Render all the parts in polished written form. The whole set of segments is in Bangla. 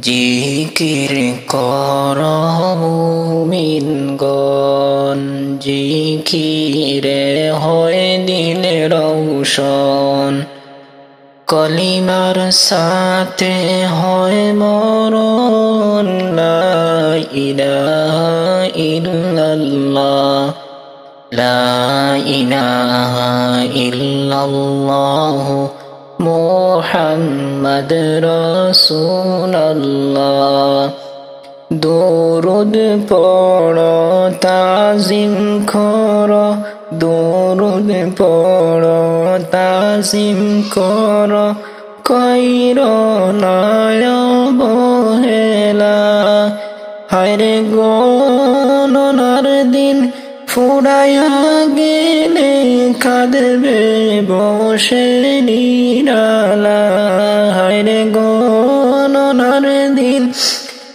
জিকির কর মুমিনগণ, জিকিরে হয় দিল রৌশন। কলিমার সাথে হয় মরণ, লা ইলাহা ইল্লাল্লাহ, লা ইলাহা ইল্লাল্লাহ মুহাম্মদ রাসূলুল্লাহ। দরুদ পড়ো তাজিম করো, দরুদ পড়ো তাজিম করো, কইরো না অবহেলা। হায়রে গণনার দিন ফুরায়া গেলে কাঁদবে বসে নিরালা। হায়রে গণনার দিন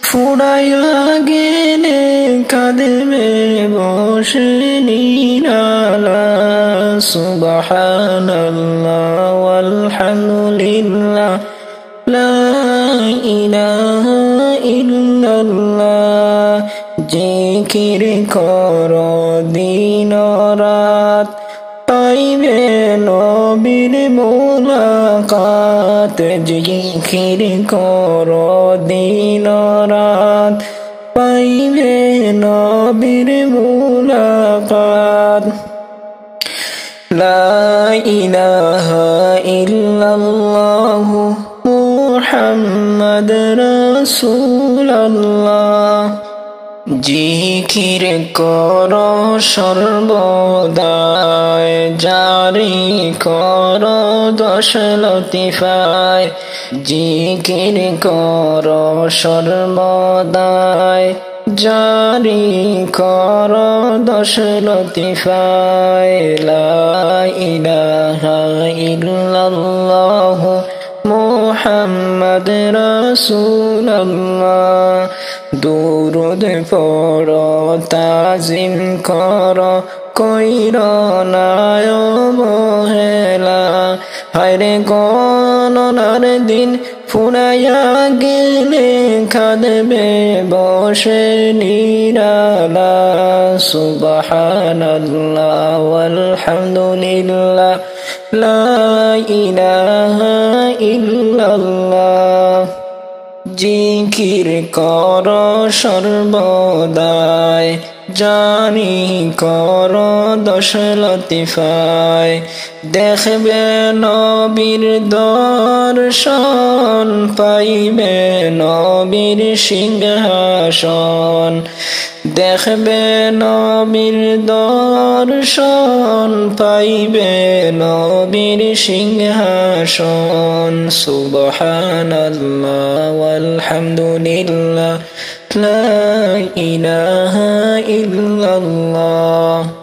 ফুরায়া গেলে কাঁদবে বসে নিরালা। সুবহানাল্লাহ ওয়ালহামদুলিল্লাহ, লা ইলাহা ইল্লাল্লাহ। জিকির করো দিন রাত, পাইবে নবীর মুলাকাত। জিকির করো দিন রাত, পাইবে নবীর মুলাকাত। লা ইলাহা ইল্লাল্লাহ মুহাম্মদ রাসূলুল্লাহ। জিকির করো সর্বদাই, জারি করো দশ লতিফায়। জিকির করো সর্বদাই, জারি করো দশ লতিফায়। লা ইলাহা ইল্লাল্লাহ মুহাম্মদ রাসূলুল্লাহ। দরুদ পড়ো তাজিম করো, কইরো না অবহেলা। হায়রে গণনার দিন ফুরায়া গেলে কাঁদবে বসে নিরালা। সুবহানাল্লাহ ওয়ালহামদুলিল্লাহ, লা ইলাহা ইল্লাল্লাহ। জিকির করো সর্বদাই, জানি করো দশ লতিফায়। দেখবে নবীর দর্শন, পাইবে নবীর সিংহাসন। দেখবে নবীর দর্শন, পাইবে নবীর সিংহাসন। সুবহানাল্লাহ ওয়ালহামদুলিল্লাহ, লা ইলাহা ইল্লাল্লাহ।